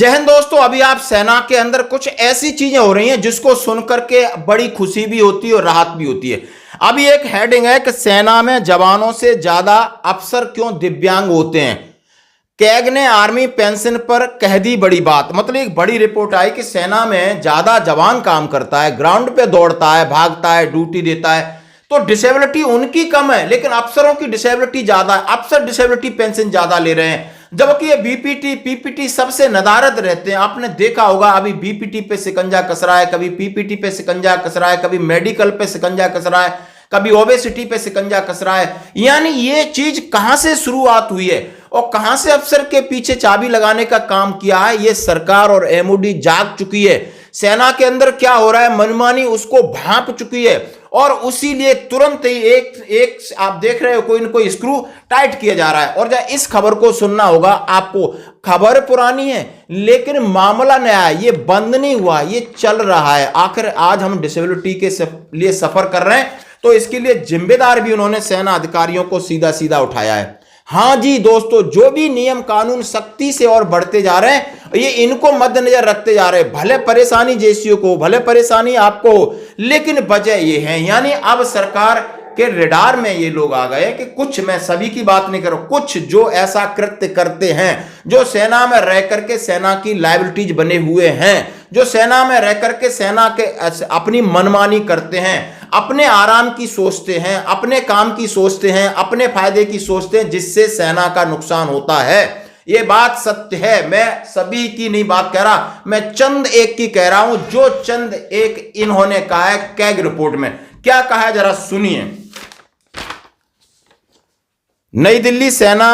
जय हिंद दोस्तों। अभी आप सेना के अंदर कुछ ऐसी चीजें हो रही हैं जिसको सुनकर के बड़ी खुशी भी होती है और राहत भी होती है। अभी एक हेडिंग है कि सेना में जवानों से ज्यादा अफसर क्यों दिव्यांग होते हैं। कैग ने आर्मी पेंशन पर कह दी बड़ी बात। मतलब एक बड़ी रिपोर्ट आई कि सेना में ज्यादा जवान काम करता है, ग्राउंड पे दौड़ता है, भागता है, ड्यूटी देता है, तो डिसेबिलिटी उनकी कम है लेकिन अफसरों की डिसेबिलिटी ज्यादा है। अफसर डिसेबिलिटी पेंशन ज्यादा ले रहे हैं, जबकि ये बीपीटी पीपीटी सबसे नदारद रहते हैं। आपने देखा होगा अभी बीपीटी पे शिकंजा कस रहा है, कभी पीपीटी पे शिकंजा कस रहा है, कभी मेडिकल पे शिकंजा कस रहा है, कभी ओबेसिटी पे शिकंजा कस रहा है। यानी ये चीज कहां से शुरुआत हुई है और कहां से अफसर के पीछे चाबी लगाने का काम किया है, ये सरकार और एमओडी जाग चुकी है। सेना के अंदर क्या हो रहा है, मनमानी उसको भांप चुकी है और उसी लिए तुरंत ही एक आप देख रहे हो कोई न कोई स्क्रू टाइट किया जा रहा है। और जब इस खबर को सुनना होगा आपको, खबर पुरानी है लेकिन मामला नया है, ये बंद नहीं हुआ, ये चल रहा है। आखिर आज हम डिसेबिलिटी के लिए सफर कर रहे हैं तो इसके लिए जिम्मेदार भी उन्होंने सेना अधिकारियों को सीधा सीधा उठाया है। हाँ जी दोस्तों, जो भी नियम कानून सख्ती से और बढ़ते जा रहे हैं ये इनको मद्देनजर रखते जा रहे हैं। भले परेशानी जेसीओ को, भले परेशानी आपको हो, लेकिन वजह ये है, यानी अब सरकार के रेडार में ये लोग आ गए कि कुछ, मैं सभी की बात नहीं कर रहा, कुछ जो ऐसा कृत्य करते हैं, जो सेना में रह करके सेना की लायबिलिटीज बने हुए हैं, जो सेना में रह करके सेना के अपनी मनमानी करते हैं, अपने आराम की सोचते हैं, अपने काम की सोचते हैं, अपने फायदे की सोचते हैं, जिससे सेना का नुकसान होता है। ये बात सत्य है, मैं सभी की नहीं बात कह रहा, मैं चंद एक की कह रहा हूं, जो चंद एक इन्होंने कहा है कैग रिपोर्ट में। क्या कहा है जरा सुनिए। नई दिल्ली सेना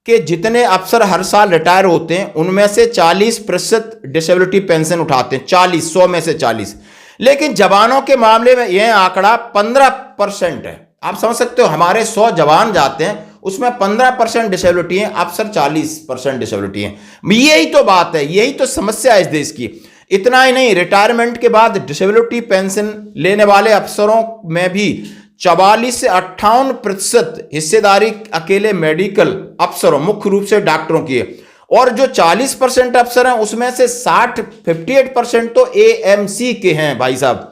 के जितने अफसर हर साल रिटायर होते हैं उनमें से 40% डिसेबिलिटी पेंशन उठाते हैं, 40, 100 में से 40। लेकिन जवानों के मामले में यह आंकड़ा 15% है। आप समझ सकते हो, हमारे 100 जवान जाते हैं उसमें 15% डिसेबिलिटी है, अफसर 40% डिसेबिलिटी है। यही तो बात है, यही तो समस्या है इस देश की। इतना ही नहीं, रिटायरमेंट के बाद डिसेबिलिटी पेंशन लेने वाले अफसरों में भी 44 से 58% हिस्सेदारी अकेले मेडिकल अफसरों, मुख्य रूप से डॉक्टरों की है। और जो 40% अफसर हैं उसमें से 58% तो एएमसी के हैं भाई साहब।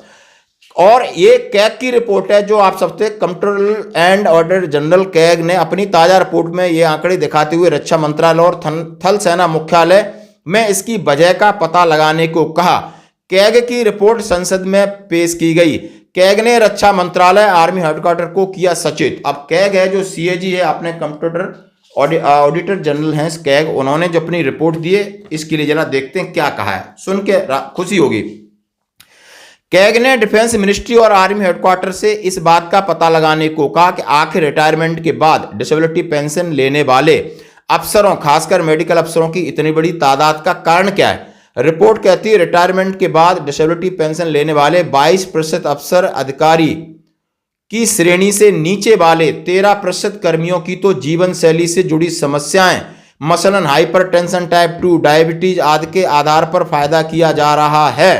और ये कैग की रिपोर्ट है जो आप सबसे controller and auditor general CAG ने अपनी ताजा रिपोर्ट में ये आंकड़े दिखाते हुए रक्षा मंत्रालय और थल सेना मुख्यालय में इसकी वजह का पता लगाने को कहा। कैग की रिपोर्ट संसद में पेश की गई। कैग ने रक्षा मंत्रालय आर्मी हेडक्वार्टर को किया सचेत। अब कैग है जो सीएजी है, अपने कंप्यूटर ऑडिटर जनरल हैं कैग, उन्होंने जो अपनी रिपोर्ट दी है इसके लिए जरा देखते हैं क्या कहा है, सुन के खुशी होगी। कैग ने डिफेंस मिनिस्ट्री और आर्मी हेडक्वार्टर से इस बात का पता लगाने को कहा कि आखिर रिटायरमेंट के बाद डिसेबिलिटी पेंशन लेने वाले अफसरों, खासकर मेडिकल अफसरों की इतनी बड़ी तादाद का कारण क्या है। रिपोर्ट कहती है रिटायरमेंट के बाद डिसेबिलिटी पेंशन लेने वाले 22% अफसर अधिकारी की श्रेणी से नीचे वाले 13% कर्मियों की तो जीवन शैली से जुड़ी समस्याएं, मसलन हाइपरटेंशन, टाइप 2 डायबिटीज आदि के आधार पर फायदा किया जा रहा है।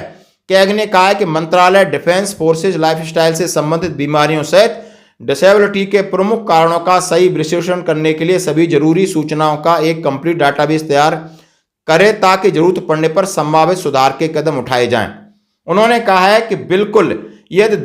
कैग ने कहा है कि मंत्रालय डिफेंस फोर्सेज लाइफस्टाइल से संबंधित बीमारियों सहित डिसेबिलिटी के प्रमुख कारणों का सही विश्लेषण करने के लिए सभी जरूरी सूचनाओं का एक कंप्लीट डाटाबेस तैयार करे ताकि जरूरत पड़ने पर संभावित सुधार के कदम उठाए जाएं। उन्होंने कहा है कि बिल्कुल यदि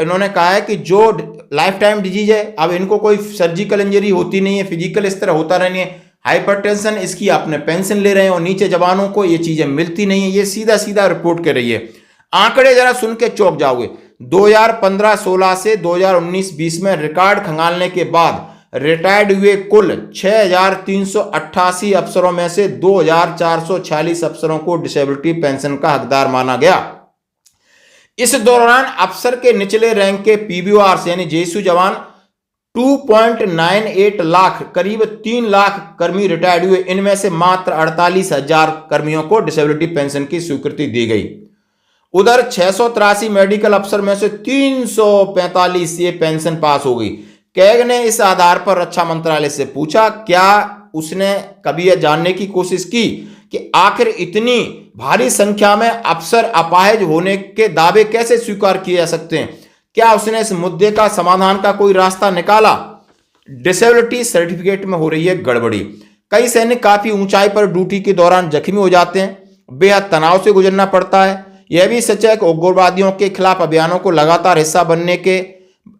इन्होंने कहा है कि जो लाइफ टाइम डिजीज है, अब इनको कोई सर्जिकल इंजरी होती नहीं है, फिजिकल इस तरह होता नहीं है, हाइपरटेंशन इसकी आपने पेंशन ले रहे हैं और नीचे जवानों को ये चीजें मिलती नहीं है। ये सीधा सीधा रिपोर्ट कर रही है। आंकड़े जरा सुन के चौंक जाओगे। 2015-16 से 2019-20 में रिकॉर्ड खंगालने के बाद रिटायर्ड हुए कुल 6,388 अफसरों में से 2,446 अफसरों को डिसेबिलिटी पेंशन का हकदार माना गया। इस दौरान अफसर के निचले रैंक के पीबीआर यानी जेएसयू जवान 2.98 लाख, करीब 3 लाख कर्मी रिटायर्ड हुए। इनमें से मात्र 48,000 कर्मियों को डिसेबिलिटी पेंशन की स्वीकृति दी गई। उधर 683 मेडिकल अफसर में से 345 ये पेंशन पास हो गई। कैग ने इस आधार पर रक्षा मंत्रालय से पूछा, क्या उसने कभी यह जानने की कोशिश की कि आखिर इतनी भारी संख्या में अफसर अपाहिज होने के दावे कैसे स्वीकार किए जा सकते हैं? क्या उसने इस मुद्दे का समाधान का कोई रास्ता निकाला? डिसेबिलिटी सर्टिफिकेट में हो रही है गड़बड़ी। कई सैनिक काफी ऊंचाई पर ड्यूटी के दौरान जख्मी हो जाते हैं, बेहद तनाव से गुजरना पड़ता है। यह भी सच है कि उग्रवादियों के खिलाफ अभियानों को लगातार हिस्सा बनने के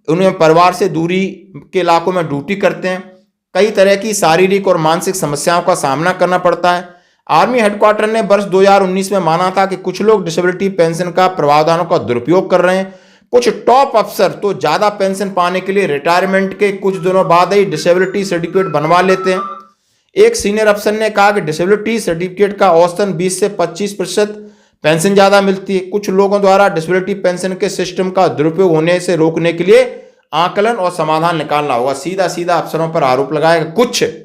उन्हें परिवार से दूरी के इलाकों में ड्यूटी करते हैं, कई तरह की शारीरिक और मानसिक समस्याओं का सामना करना पड़ता है। आर्मी हेडक्वार्टर ने वर्ष 2019 में माना था कि कुछ लोग डिसेबिलिटी पेंशन का प्रावधानों का दुरुपयोग कर रहे हैं। कुछ टॉप अफसर तो ज्यादा पेंशन पाने के लिए रिटायरमेंट के कुछ दिनों बाद ही डिसेबिलिटी सर्टिफिकेट बनवा लेते हैं। एक सीनियर अफसर ने कहा कि डिसेबिलिटी सर्टिफिकेट का औसतन 20 से 25% पेंशन ज्यादा मिलती है। कुछ लोगों द्वारा डिसेबिलिटी पेंशन के सिस्टम का दुरुपयोग होने से रोकने के लिए आकलन और समाधान निकालना होगा। सीधा सीधा अफसरों पर आरोप लगाएगा।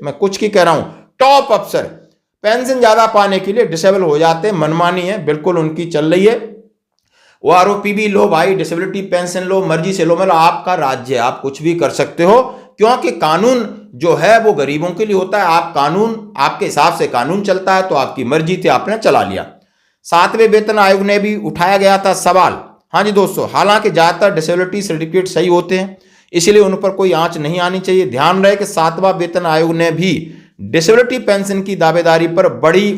मैं कुछ की कह रहा हूं, टॉप अफसर पेंशन ज्यादा पाने के लिए डिसेबल हो जाते हैं, मनमानी है बिल्कुल उनकी चल रही है। वो आरोपी भी लो भाई, डिसेबिलिटी पेंशन लो, मर्जी से लो, मतलब आपका राज्य है, आप कुछ भी कर सकते हो, क्योंकि कानून जो है वो गरीबों के लिए होता है। आप कानून, आपके हिसाब से कानून चलता है, तो आपकी मर्जी थी, आपने चला लिया। 7वें वेतन आयोग ने भी उठाया गया था सवाल। हाँ जी दोस्तों, हालांकि ज्यादातर डिसेबिलिटी सर्टिफिकेट सही होते हैं, इसलिए उन पर कोई आंच नहीं आनी चाहिए। ध्यान रहे कि 7वां वेतन आयोग ने भी डिसेबिलिटी पेंशन की दावेदारी पर बड़ी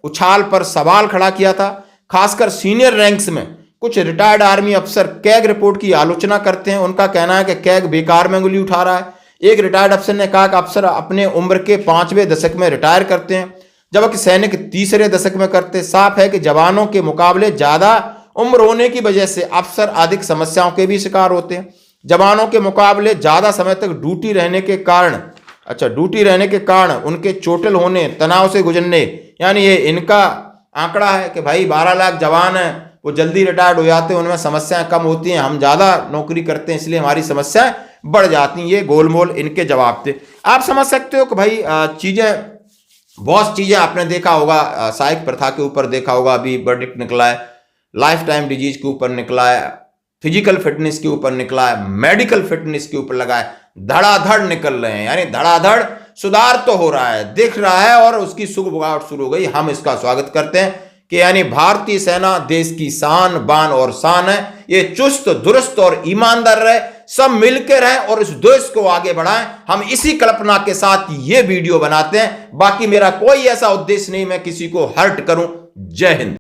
उछाल पर सवाल खड़ा किया था। खासकर सीनियर रैंक्स में कुछ रिटायर्ड आर्मी अफसर कैग रिपोर्ट की आलोचना करते हैं। उनका कहना है कि कैग बेकार में उंगली उठा रहा है। एक रिटायर्ड अफसर ने कहा कि अफसर अपने उम्र के 5वें दशक में रिटायर करते हैं, जबकि सैनिक 3रे दशक में करते। साफ है कि जवानों के मुकाबले ज्यादा उम्र होने की वजह से अफसर अधिक समस्याओं के भी शिकार होते हैं। जवानों के मुकाबले ज्यादा समय तक ड्यूटी रहने के कारण उनके चोटिल होने, तनाव से गुजरने, यानी ये इनका आंकड़ा है कि भाई 12 लाख जवान है, वो जल्दी रिटायर्ड हो जाते हैं, उनमें समस्याएं कम होती हैं। हम ज्यादा नौकरी करते हैं इसलिए हमारी समस्याएं बढ़ जाती हैं। ये गोलमोल इनके जवाब थे। आप समझ सकते हो कि भाई बहुत चीजें आपने देखा होगा, सहायक प्रथा के ऊपर देखा होगा, अभी वर्डिक्ट निकला है, लाइफ टाइम डिजीज के ऊपर निकला है, फिजिकल फिटनेस के ऊपर निकला है, मेडिकल फिटनेस के ऊपर लगा है, धड़ाधड़ निकल रहे हैं, यानी धड़ाधड़ सुधार तो हो रहा है, दिख रहा है, और उसकी सुगबुगाहट शुरू हो गई। हम इसका स्वागत करते हैं कि यानी भारतीय सेना देश की शान, बान और शान है। ये चुस्त, दुरुस्त और ईमानदार रहे, सब मिलकर रहें और इस देश को आगे बढ़ाएं। हम इसी कल्पना के साथ ये वीडियो बनाते हैं। बाकी मेरा कोई ऐसा उद्देश्य नहीं मैं किसी को हर्ट करूं। जय हिंद।